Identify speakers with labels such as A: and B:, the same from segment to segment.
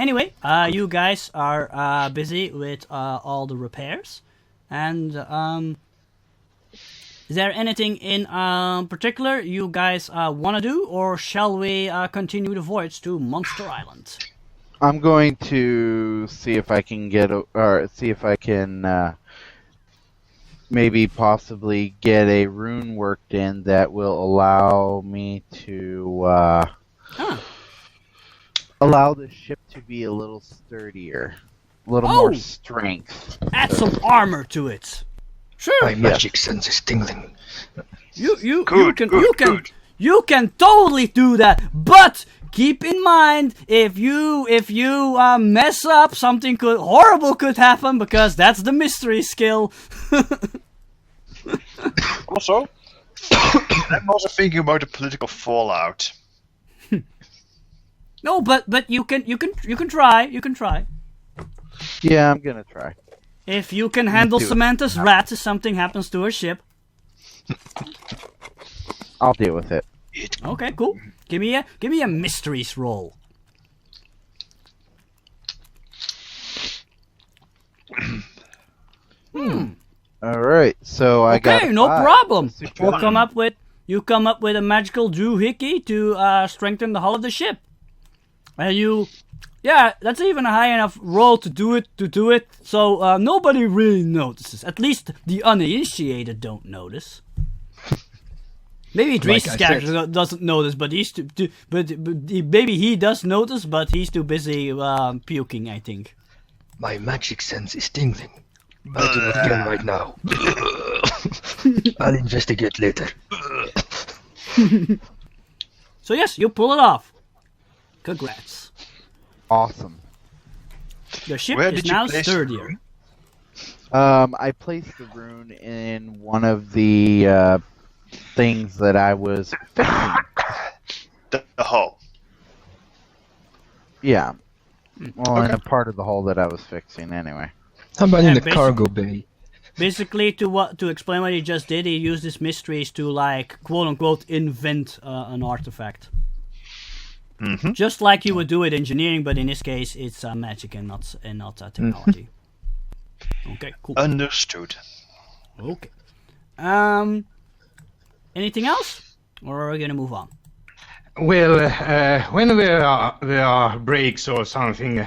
A: Anyway, you guys are busy with all the repairs, and is there anything in particular you guys want to do, or shall we continue the voyage to Monster Island?
B: I'm going to see if I can maybe possibly get a rune worked in that will allow me to allow the ship to be a little sturdier, a little more strength.
A: Add some armor to it. Sure.
C: My magic sense is tingling.
A: You can totally do that, but keep in mind if you mess up, something horrible could happen, because that's the mystery skill.
D: Also, I'm also thinking about the political fallout.
A: No, but you can try.
B: Yeah, I'm gonna try.
A: If you can handle Samantha's rats if something happens to her ship.
B: I'll deal with it.
A: Okay, cool. Give me a mysteries roll.
B: All right, so I got.
A: Okay, no problem. You come up with a magical doohickey to strengthen the hull of the ship, and that's even a high enough roll to do it. So nobody really notices. At least the uninitiated don't notice. Maybe Drees' character doesn't notice, but maybe he does notice, but he's too busy puking, I think.
C: My magic sense is tingling. I do not care right now. I'll investigate later.
A: So yes, you pull it off. Congrats.
B: Awesome.
A: Your ship is now sturdier.
B: I placed the rune in one of the things that I was fixing.
D: The hull.
B: Yeah. Well, in a part of the hull that I was fixing, anyway.
C: How about in the cargo bay?
A: Basically, to explain what he just did, he used his mysteries to, like, quote unquote, invent an artifact.
D: Mm-hmm.
A: Just like you would do with engineering, but in this case, it's magic and not technology. Okay, cool.
D: Understood.
A: Okay. Anything else, or are we gonna move on?
E: Well, when there are breaks or something,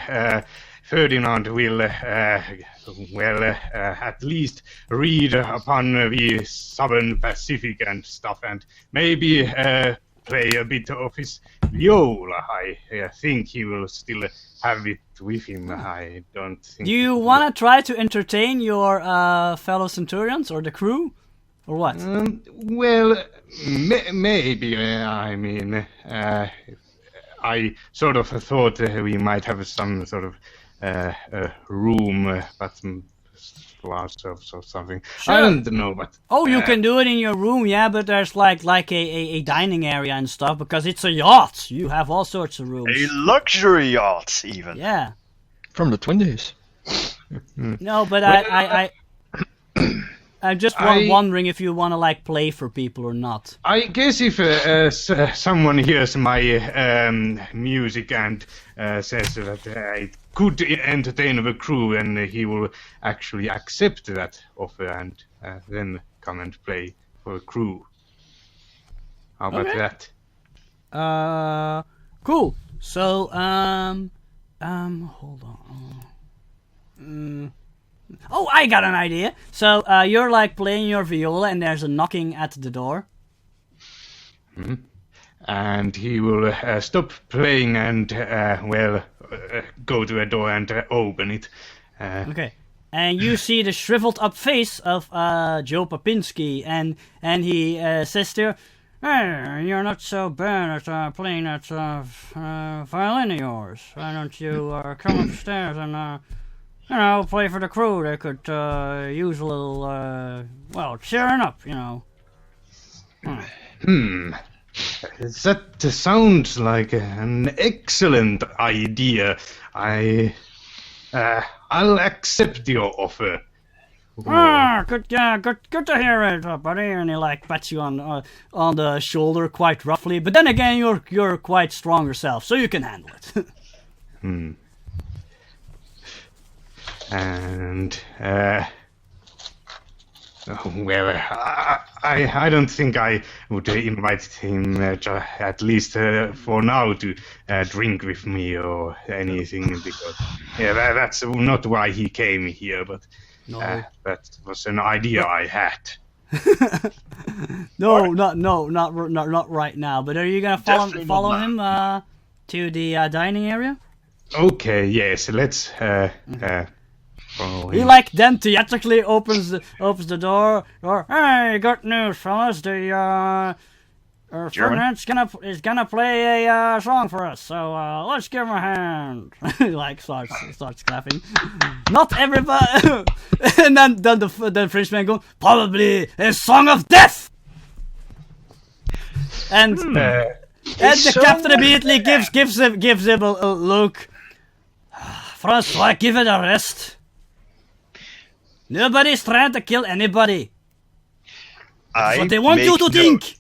E: Ferdinand will, at least read upon the Southern Pacific and stuff, and maybe play a bit of his viola. I think he will still have it with him. I don't think.
A: Do you want to try to entertain your fellow Centurions or the crew, or what?
E: Well, maybe. I mean, I sort of thought we might have some sort of room, but glass or something.
A: Sure.
E: I don't know, but
A: you can do it in your room, yeah. But there's like a dining area and stuff, because it's a yacht. You have all sorts of rooms.
D: A luxury yacht, even.
A: Yeah.
C: From the 20s.
A: No, but I I'm just wondering if you want to like play for people or not.
E: I guess if someone hears my music and says that it could entertain the crew, and he will actually accept that offer and then come and play for the crew. How about that?
A: Cool. So hold on. Oh, I got an idea. So, you're like playing your viola and there's a knocking at the door.
E: Mm-hmm. And he will stop playing and, go to a door and open it.
A: Okay. And you see the shriveled up face of Joe Papinski, and he says to you, "Hey, you're not so bad at playing that violin of yours. Why don't you come upstairs and play for the crew? They could use a little, cheering up, you know."
E: That sounds like an excellent idea. I'll accept your offer.
A: Good to hear it, buddy. And he like pats you on the shoulder quite roughly. But then again, you're quite strong yourself, so you can handle it.
E: And well, I don't think I would invite him, at least for now, to drink with me or anything, because that's not why he came here, but
A: No.
E: that was an idea I had.
A: No, not right now. But are you gonna
D: Definitely
A: follow
D: not
A: him to the dining area?
E: Okay, yes, let's follow
A: He
E: him.
A: like then theatrically opens the door. Or hey, good news, fellas! The Ferdinand's gonna play a song for us. So let's give him a hand. He like starts clapping. Not everybody. And then the Frenchman goes, probably a song of death. And the captain immediately gives him a look. Francois, give it a rest. Nobody's trying to kill anybody. That's what they want you to think.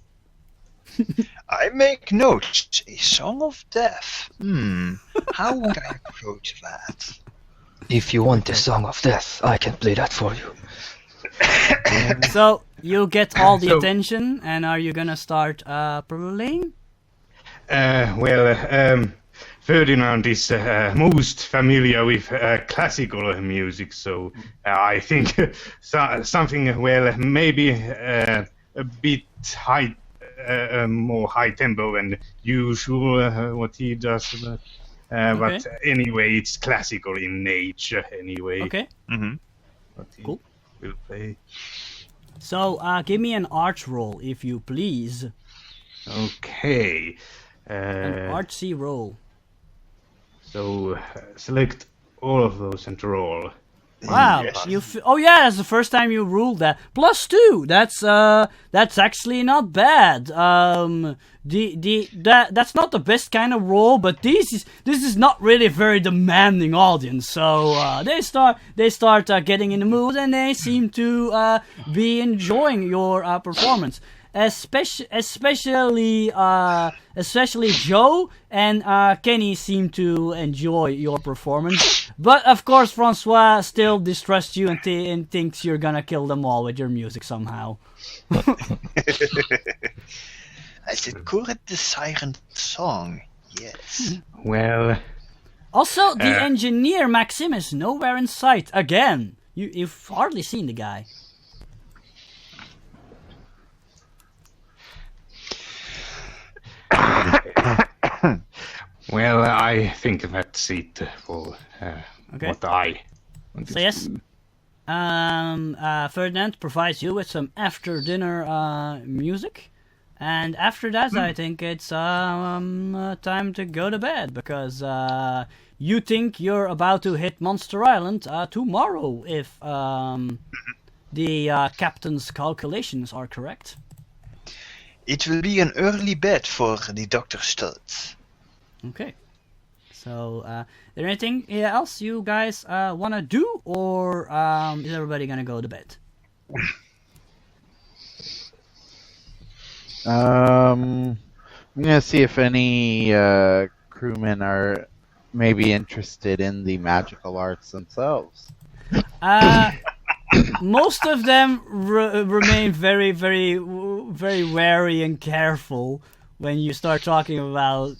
D: I make notes. A song of death. How would I approach that?
C: If you want a song of death, I can play that for you.
A: So you get all the
E: So-
A: attention, and are you gonna start playing?
E: Ferdinand is most familiar with classical music, so I think something, well, maybe a bit high, more high tempo than usual, what he does. But anyway, it's classical in nature, anyway.
A: Okay.
E: What he
A: Cool.
E: will play.
A: So give me an arch roll, if you please.
E: Okay.
A: An artsy roll.
E: So select all of those and roll.
A: Wow,
D: Yes.
A: oh yeah, that's the first time you ruled that. +2. That's actually not bad. That's not the best kind of roll, but this is not really a very demanding audience. So they start getting in the mood, and they seem to be enjoying your performance. Especially Joe and Kenny seem to enjoy your performance, but of course Francois still distrusts you and thinks you're gonna kill them all with your music somehow.
D: Is it correct, the siren song? Yes.
E: Well,
A: Also, the engineer Maxim is nowhere in sight again. You've hardly seen the guy.
E: well, I think that's it for
A: Okay.
E: what I want
A: So
E: to
A: yes,
E: do.
A: Ferdinand provides you with some after dinner music, and after that I think it's time to go to bed, because you think you're about to hit Monster Island tomorrow if the captain's calculations are correct.
D: It will be an early bed for the Dr. Stutz.
A: Okay. So, is there anything else you guys want to do, or is everybody gonna go to bed?
B: I'm gonna see if any crewmen are maybe interested in the magical arts themselves.
A: Most of them remain very, very, very wary and careful when you start talking about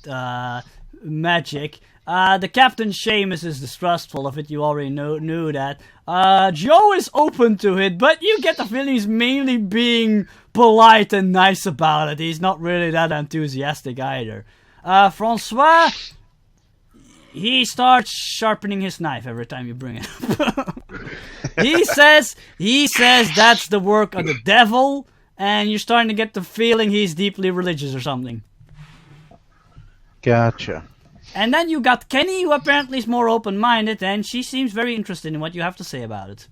A: magic. The Captain Seamus is distrustful of it. You already knew that. Joe is open to it, but you get the feeling he's mainly being polite and nice about it. He's not really that enthusiastic either. Francois, he starts sharpening his knife every time you bring it up. He says that's the work of the devil, and you're starting to get the feeling he's deeply religious or something.
B: Gotcha.
A: And then you got Kenny, who apparently is more open-minded, and she seems very interested in what you have to say about it.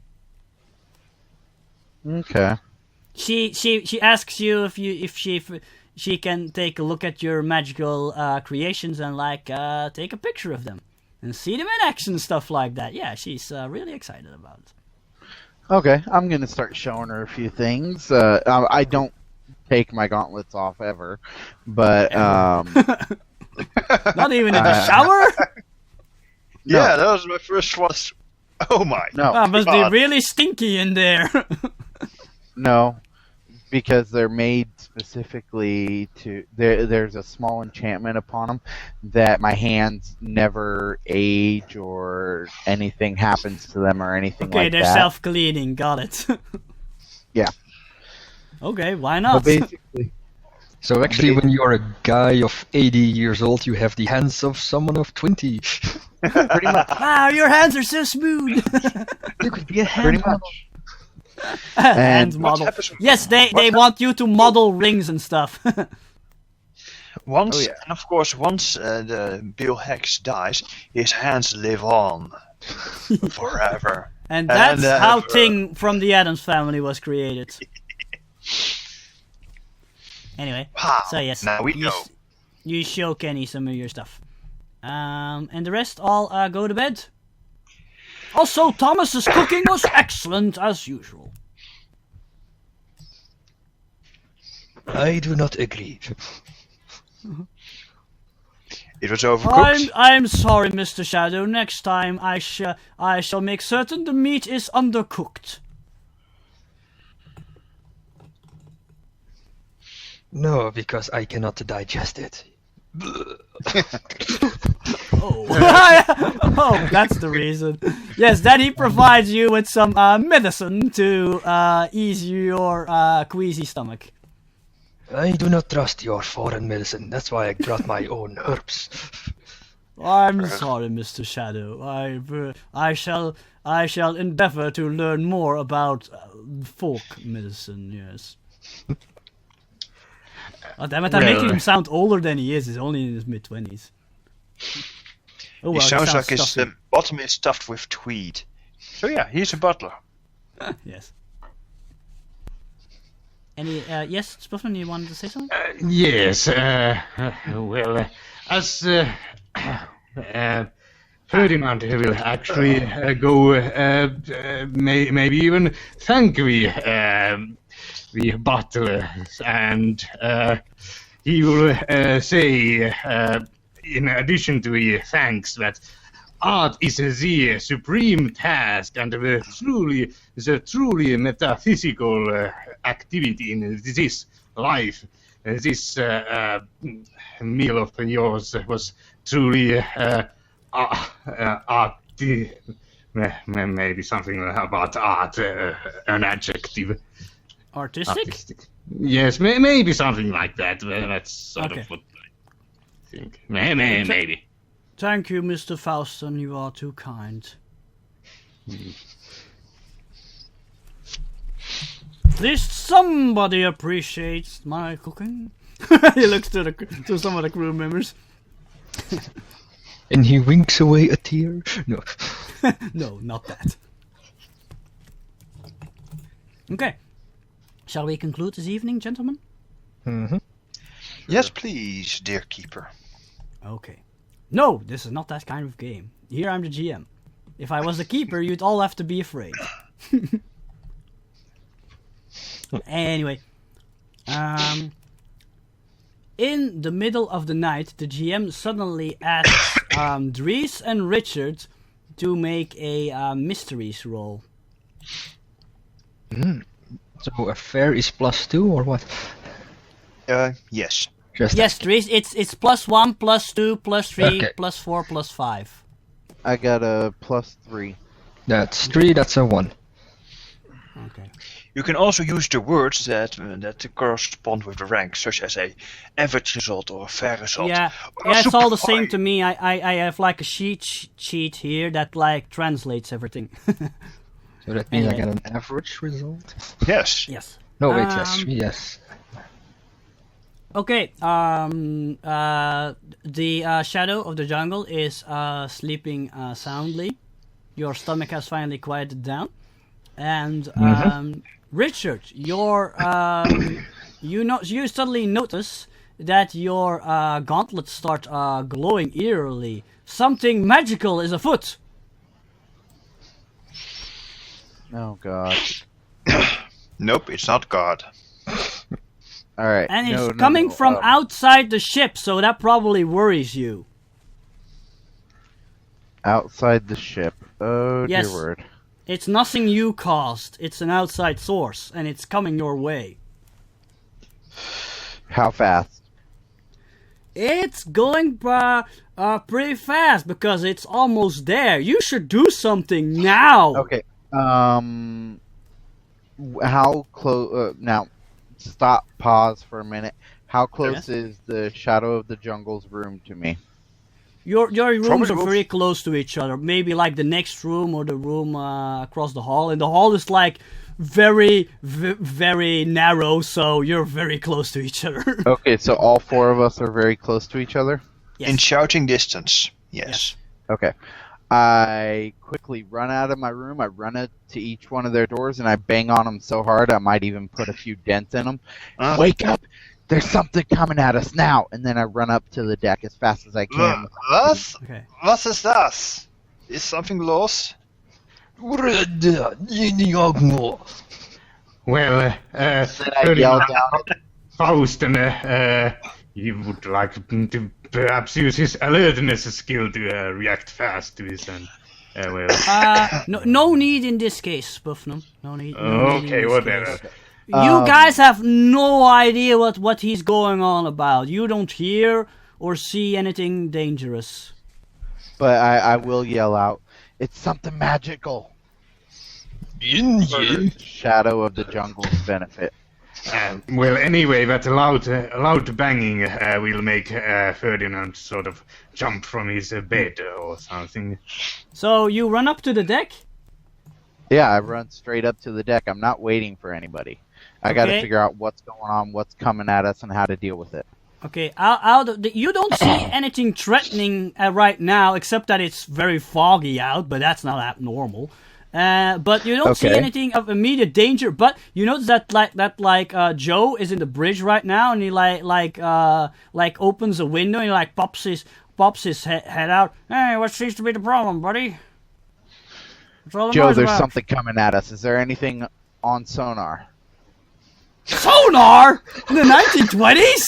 B: Okay.
A: She asks you if she can take a look at your magical creations and take a picture of them and see them in action and stuff like that. Yeah, she's really excited about it.
B: Okay, I'm gonna start showing her a few things. I don't take my gauntlets off ever, but
A: Not even in the shower?
D: Yeah, that was my first one. Oh my.
B: No,
A: Must be
D: God.
A: really stinky in there.
B: no, because they're made specifically to. There's a small enchantment upon them that my hands never age or anything happens to them or anything
A: Okay,
B: like
A: they're
B: that.
A: self-cleaning. Got it.
B: Yeah.
A: Okay, why
B: But
A: not?
B: basically,
C: So actually, when you're a guy of 80 years old, you have the hands of someone of 20.
B: pretty much.
A: Wow, your hands are so smooth.
C: You could be a
B: Pretty
C: hand
B: much.
A: Hands
B: And-
A: model.
D: happens-
A: Yes, they want you to model rings and stuff.
D: Once,
B: Oh, yeah.
D: and of course, once the Bill Hex dies, his hands live on forever.
A: And that's how
D: ever.
A: Ting from the Addams Family was created. Anyway,
D: Wow.
A: so yes,
D: Now we know.
A: you show Kenny some of your stuff. And the rest all go to bed. Also, Thomas's cooking was excellent as usual.
C: I do not agree.
D: It was overcooked.
A: I'm sorry, Mr. Shadow. Next time I shall make certain the meat is undercooked.
C: No, because I cannot digest it.
A: Oh. Oh, that's the reason. Yes, then he provides you with some medicine to ease your queasy stomach.
C: I do not trust your foreign medicine. That's why I brought my own herbs.
A: I'm sorry, Mr. Shadow. I shall endeavor to learn more about folk medicine. Yes. Oh, damn it! I'm
E: Well,
A: making him sound older than he is. He's only in his mid-20s. Oh, well,
D: He sounds like his
A: stuffy.
D: bottom is stuffed with tweed. So yeah, he's a butler.
A: Yes. Any yes, Spuffman, you wanted to say something?
E: Yes, well, as Ferdinand will actually maybe even thank the butlers, and he will say, in addition to the thanks, that art is the supreme task and the truly metaphysical activity in this life. This meal of yours was truly art. Maybe something about art, an adjective.
A: Artistic?
E: Yes, maybe something like that. That's sort
A: Okay.
E: of what I think. Maybe.
A: Thank you, Mr. Fauston. You are too kind. At least somebody appreciates my cooking. He looks to some of the crew members.
C: And he winks away a tear. No.
A: No, not that. Okay. Shall we conclude this evening, gentlemen?
C: Mm-hmm.
D: Yes, please, dear keeper.
A: Okay. No, this is not that kind of game. Here I'm the GM. If I was the keeper, you'd all have to be afraid. Anyway. In the middle of the night, the GM suddenly asks Dries and Richard to make a mysteries roll.
C: So a fair is +2 or what?
D: Yes.
C: Just
A: Yes, Dries, it's +1, +2, +3,
C: Okay.
A: +4, +5.
B: I got a +3.
C: That's 3, that's a 1.
A: Okay.
D: You can also use the words that correspond with the rank, such as a average result or a fair result.
A: Yeah,
D: or a
A: it's all the
D: super
A: same
D: fine.
A: to me. I have like a sheet here that like translates everything.
C: So that means I
A: Anyway.
C: get an average result?
D: Yes.
A: Yes.
C: No, wait, yes,
A: Um,
C: 3, yes.
A: Okay. The shadow of the jungle is sleeping soundly. Your stomach has finally quieted down, and Richard, you suddenly notice that your gauntlets start glowing eerily. Something magical is afoot.
B: Oh god.
D: Nope, it's not God.
B: All right.
A: And
B: no,
A: it's
B: no,
A: coming
B: no,
A: from outside the ship, so that probably worries you.
B: Outside the ship. Oh,
A: Yes.
B: dear word.
A: It's nothing you caused. It's an outside source, and it's coming your way.
B: How fast?
A: It's going pretty fast because it's almost there. You should do something now.
B: Okay. How close? Now, stop. Pause for a minute. How close is the Shadow of the Jungle's room to me?
A: Your rooms are
D: Probably
A: very close to each other. Maybe like the next room or the room across the hall. And the hall is like very, very narrow, so you're very close to each other.
B: Okay, so all four of us are very close to each other?
A: Yes.
D: In shouting distance. Yes.
B: Okay. I quickly run out of my room. I run up to each one of their doors, and I bang on them so hard I might even put a few dents in them. Wake up! There's something coming at us now! And then I run up to the deck as fast as I can.
D: What?
A: Okay.
D: What is that? Is something lost?
E: Well,
B: Then I yell down.
E: Faust, he would like to perhaps use his alertness skill to react fast to this, and
A: No need in this case, Buffnum. No need. No need in
E: okay,
A: this
E: whatever.
A: case. You guys have no idea what he's going on about. You don't hear or see anything dangerous.
B: But I will yell out, it's something magical! For the Shadow of the Jungle's benefit.
E: Well, anyway, that loud banging will make Ferdinand sort of jump from his bed or something.
A: So you run up to the deck?
B: Yeah, I run straight up to the deck. I'm not waiting for anybody. I gotta
A: Okay.
B: figure out what's going on, what's coming at us, and how to deal with it.
A: Okay, you don't see anything threatening right now, except that it's very foggy out, but that's not abnormal. But you don't see
B: Okay.
A: anything of immediate danger. But you notice that Joe is in the bridge right now, and he like opens a window and he like pops his head out. Hey, what seems to be the problem, buddy? What's all the
B: Joe,
A: noise
B: there's
A: about?
B: something coming at us. Is there anything on sonar?
A: Sonar in the 1920s?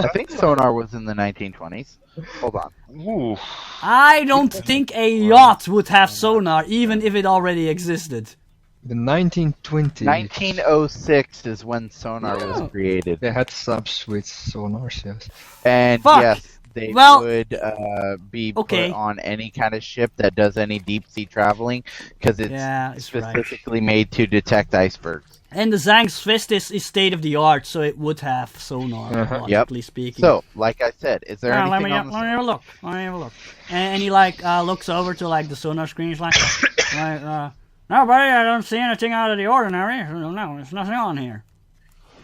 B: I think sonar was in the 1920s. Hold on.
D: Ooh.
A: I don't think a yacht would have sonar, even if it already existed.
C: The 1920s.
B: 1906 is when sonar was created.
C: They had subs with sonars, yes.
B: And
A: Fuck.
B: yes, they
A: Well,
B: would be
A: okay.
B: put on any kind of ship that does any deep sea traveling, because it's
A: Yeah, it's right.
B: specifically made to detect icebergs.
A: And the Zhang's fist is state of the art, so it would have sonar,
C: Uh-huh.
A: logically speaking.
B: So, like I said, is there
A: let
B: anything
A: me
B: on the
A: have a look. Let me have a look. And he like looks over to like the sonar screen. He's like, no, buddy, I don't see anything out of the ordinary. No, there's nothing on here.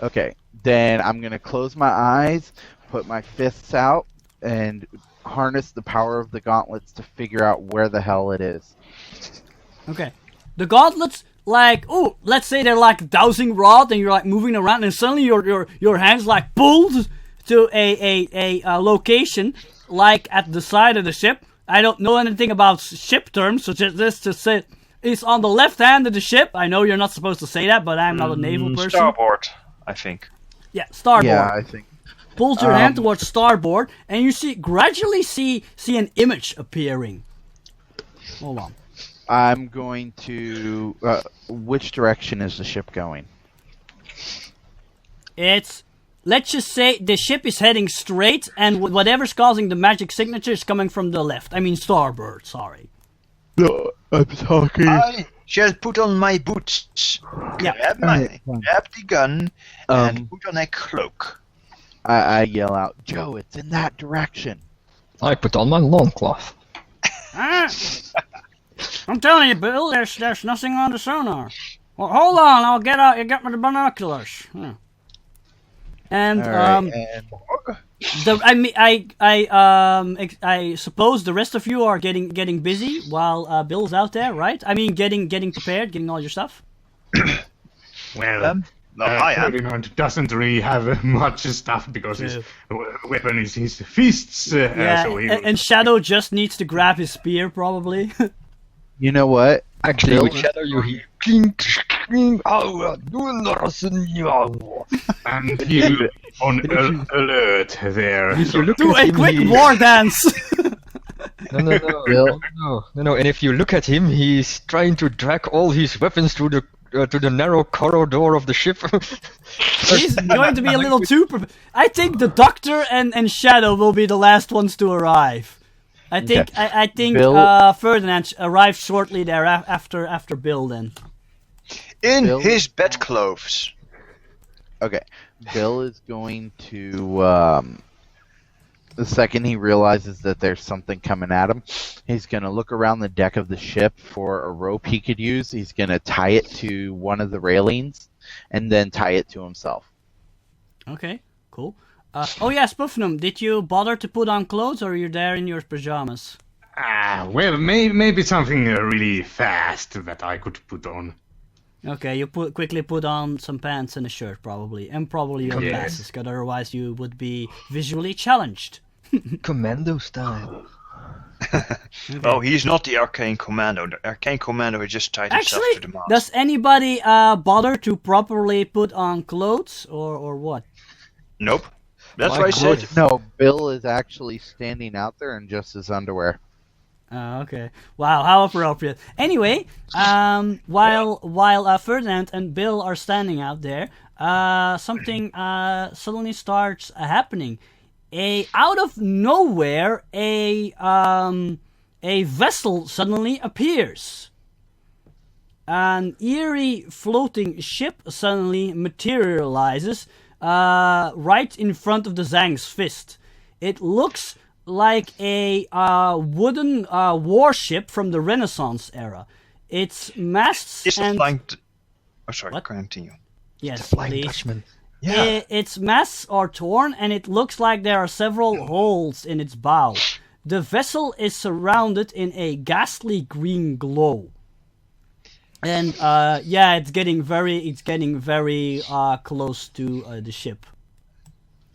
B: Okay, then I'm gonna close my eyes, put my fists out, and harness the power of the gauntlets to figure out where the hell it is.
A: Okay, the gauntlets. Like, oh, let's say they're like dowsing rod, and you're like moving around, and suddenly your hands like pulled to a location like at the side of the ship. I don't know anything about ship terms, so just to say it's on the left hand of the ship. I know you're not supposed to say that, but I'm not a naval person.
D: Starboard, I think.
A: Yeah, starboard.
B: Yeah, I think.
A: Pulls your hand towards starboard, and you gradually see an image appearing. Hold on.
B: I'm going to. Which direction is the ship going?
A: Let's just say the ship is heading straight, and whatever's causing the magic signature is coming from the left. I mean starboard, sorry.
B: No, I'm talking.
D: I shall put on my boots,
A: Yeah.
D: grab the gun, and put on a cloak.
B: I yell out, Joe, it's in that direction.
C: I put on my loincloth.
A: I'm telling you, Bill, there's nothing on the sonar. Well, hold on, I'll get out. You got me the binoculars. Yeah. And
B: All right, and
A: I suppose the rest of you are getting busy while Bill's out there, right? I mean, getting prepared, getting all your stuff.
E: Well,
D: No, I am.
E: Ferdinand doesn't really have much stuff because his weapon is his fists.
A: Yeah,
E: So he
A: and Shadow just needs to grab his spear, probably.
B: you know what?
C: Actually,
B: Bill-
C: with Shadow you hear clink, clink, oh,
E: and he'll on alert there.
C: If
E: So
C: you look
A: Do
C: at
A: a
C: him,
A: quick
C: he-
A: war dance.
C: No. And if you look at him, he's trying to drag all his weapons to the narrow corridor of the ship.
A: He's going to be a little too... I think the Doctor and Shadow will be the last ones to arrive. I think
B: Bill-
A: Ferdinand arrives shortly there after Bill then.
D: In
B: Bill?
D: his bedclothes.
B: Okay. Bill is going to, the second he realizes that there's something coming at him, he's going to look around the deck of the ship for a rope he could use. He's going to tie it to one of the railings and then tie it to himself.
A: Okay, cool. Oh yeah, Spoofnum, did you bother to put on clothes, or are you there in your pajamas?
E: Well, maybe something really fast that I could put on.
A: Okay, you quickly put on some pants and a shirt, probably, and probably your glasses, because otherwise you would be visually challenged.
C: Commando style.
D: Oh, he's not the Arcane Commando. The Arcane Commando has just tied himself to the mast.
A: Does anybody bother to properly put on clothes, or what?
D: Nope. That's why I said...
B: No, Bill is actually standing out there in just his underwear.
A: Okay. Wow, how appropriate. Anyway, while Ferdinand and Bill are standing out there, something suddenly starts happening. Out of nowhere, a vessel suddenly appears. An eerie floating ship suddenly materializes right in front of the Zang's fist. It looks like a wooden warship from the Renaissance era. Its masts
D: It's
A: and...
D: a flying... Oh, sorry,
A: What?
D: continue.
A: Yes,
C: Flying
A: please.
C: Dutchman.
D: Yeah.
A: Its masts are torn, and it looks like there are several holes in its bow. The vessel is surrounded in a ghastly green glow. And it's getting very close to the ship.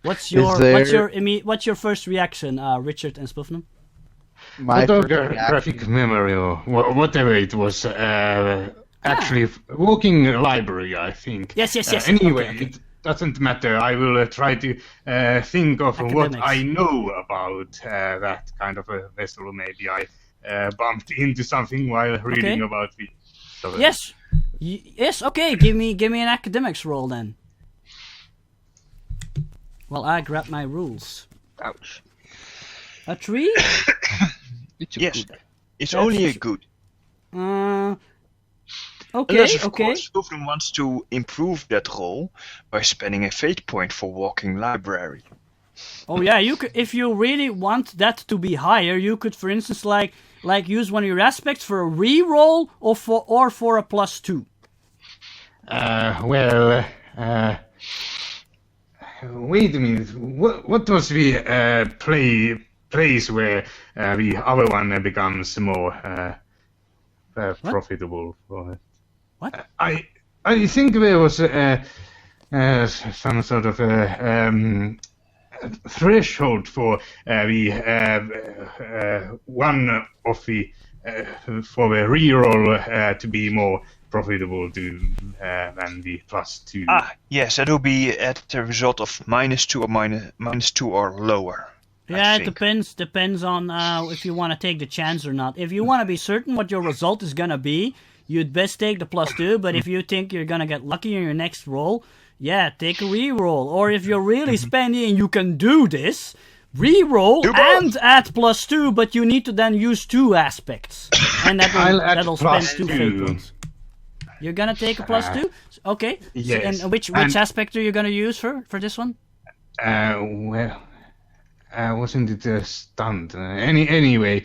A: What's your first reaction, Richard and Spoofnum?
B: My first
E: Photographic memory or whatever it was. Actually, walking library, I think.
A: Yes.
E: Anyway,
A: Okay.
E: it doesn't matter. I will try to think of what
A: Academics.
E: I know about that kind of a vessel. Maybe I bumped into something while reading about the.
A: Yes. Yes. Okay. Give me an academics roll then. Well, I grab my rules.
C: Ouch.
A: A 3?
C: It's a
D: Yes.
C: good.
D: It's only a good.
A: Okay.
D: Unless, of
A: Okay.
D: course, Wolfram wants to improve that roll by spending a fate point for walking library.
A: Oh yeah, you could, if you really want that to be higher, you could, for instance, like use one of your aspects for a re-roll or for a +2.
E: Wait a minute. What was the place where the other one becomes more profitable?
A: What?
E: I think there was some sort of threshold for the one of the for the reroll to be more profitable than the +2.
D: Ah, yes, that will be at the result of -2 or -2 or lower.
A: Yeah,
D: I
A: it
D: think.
A: depends on if you want to take the chance or not. If you want to be certain what your result is gonna be, you'd best take the +2. But if you think you're gonna get lucky in your next roll, yeah, take a re-roll. Or if you're really spendy and you can do this, re-roll
D: Do both.
A: and add +2, but you need to then use 2 aspects, and that'll spend 2 fate
E: +2.
A: points. You're gonna take a +2, okay?
E: Yes.
A: So, and which aspect are you gonna use for this one?
E: Wasn't it a stunt? Anyway,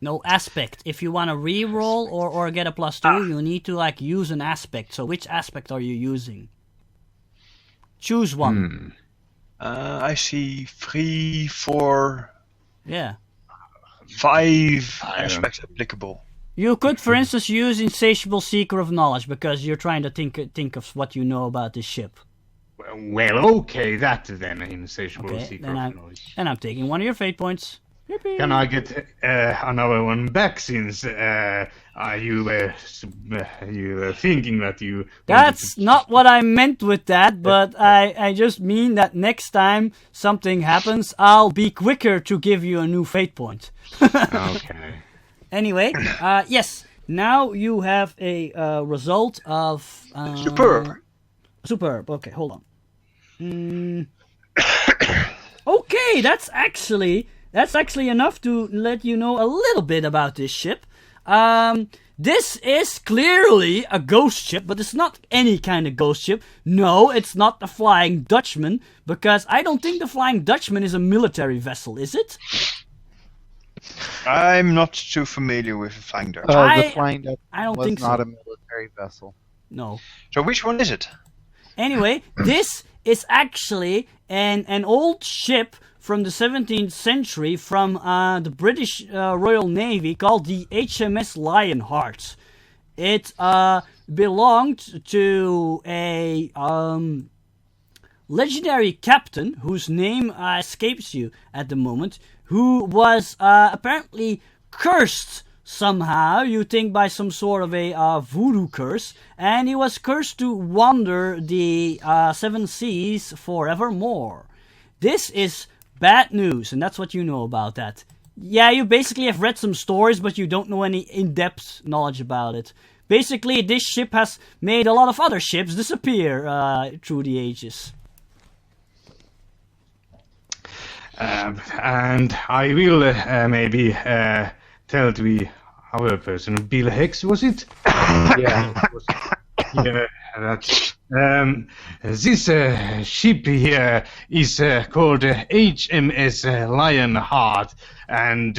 A: No, aspect. If you want to re-roll or get a +2, you need to use an aspect. So which aspect are you using? Choose one.
D: I see 3, 4,
A: Yeah.
D: 5
E: I don't-
D: aspects applicable.
A: You could, for instance, use Insatiable Seeker of Knowledge because you're trying to think of what you know about this ship.
E: well, okay, that then insatiable
A: Okay,
E: secret
A: then
E: of knowledge.
A: I'm taking one of your fate points. Yippee.
E: Can I get another one back since you were thinking that you...
A: That's not what I meant with that, but I just mean that next time something happens, I'll be quicker to give you a new fate point.
E: Okay.
A: Anyway, yes, now you have a result of...
D: Superb.
A: Superb, okay, hold on. Okay, that's actually enough to let you know a little bit about this ship. This is clearly a ghost ship, but it's not any kind of ghost ship. No, it's not the Flying Dutchman, because I don't think the Flying Dutchman is a military vessel, is it?
D: I'm not too familiar with the Flying Dutchman.
B: The Flying Dutchman
A: I don't
B: was
A: think
B: not
A: so.
B: a military vessel.
A: No.
D: So which one is it?
A: Anyway, this is actually an old ship from the 17th century from the British Royal Navy called the HMS Lionheart. It belonged to a legendary captain whose name escapes you at the moment, who was apparently cursed somehow, you think by some sort of a voodoo curse, and he was cursed to wander the 7 seas forevermore. This is bad news, and that's what you know about that. Yeah, you basically have read some stories, but you don't know any in-depth knowledge about it. Basically, this ship has made a lot of other ships disappear through the ages.
E: And I will maybe tell to the other person, Bill Hex, was it?
B: Yeah.
E: Yeah, that's... this ship here is called HMS Lionheart, and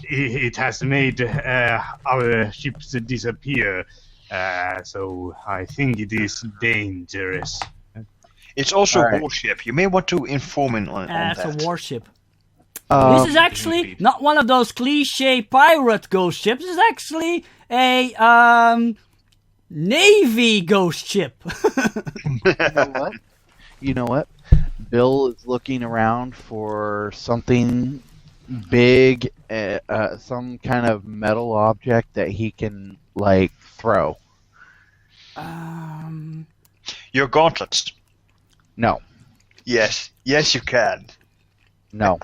E: it has made our ships disappear. So I think it is dangerous.
D: It's also
B: All
D: a
B: right.
D: warship. You may want to inform him on
A: It's
D: that.
A: a warship. This is actually
E: indeed.
A: not one of those cliche pirate ghost ships. It's actually a Navy ghost ship.
B: You know what? Bill is looking around for something big, some kind of metal object that he can, like, throw.
D: Your gauntlets.
B: No.
D: Yes. Yes, you can.
B: No.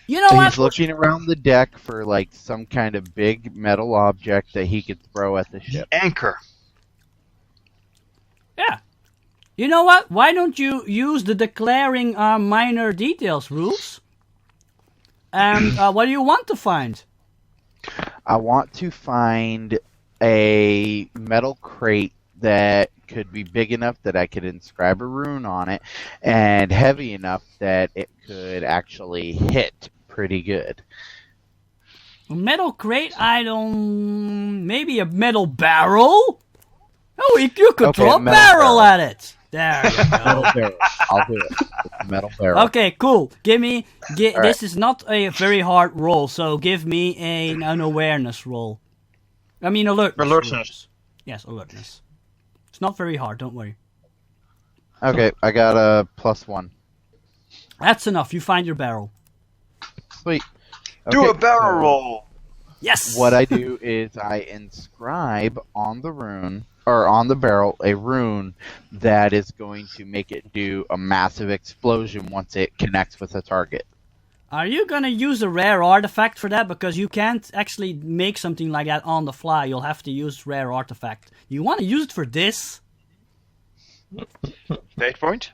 A: You know what?
B: He's looking around the deck for, like, some kind of big metal object that he could throw at the ship.
D: Anchor.
A: Yeah. You know what? Why don't you use the declaring minor details rules? And what do you want to find?
B: I want to find a metal crate that could be big enough that I could inscribe a rune on it, and heavy enough that it could actually hit pretty good.
A: A metal crate? I don't... Maybe a metal barrel? Oh, you could
B: Okay,
A: throw a
B: metal
A: barrel
B: barrel.
A: at it. There you go.
B: Metal barrel. I'll do it. It's a metal barrel.
A: Okay, cool. Give me...
B: All right.
A: This is not a very hard roll, so give me an awareness roll. I mean alertness.
D: Alertness.
A: Yes, alertness. It's not very hard, don't worry.
B: Okay, I got a +1.
A: That's enough. You find your barrel.
B: Sweet.
D: Do
B: Okay,
D: a barrel
B: so
D: roll.
A: Yes!
B: What I do is I inscribe on the rune, or on the barrel, a rune that is going to make it do a massive explosion once it connects with a target.
A: Are you gonna use a rare artifact for that? Because you can't actually make something like that on the fly. You'll have to use rare artifact. You want to use it for this?
D: Fate point?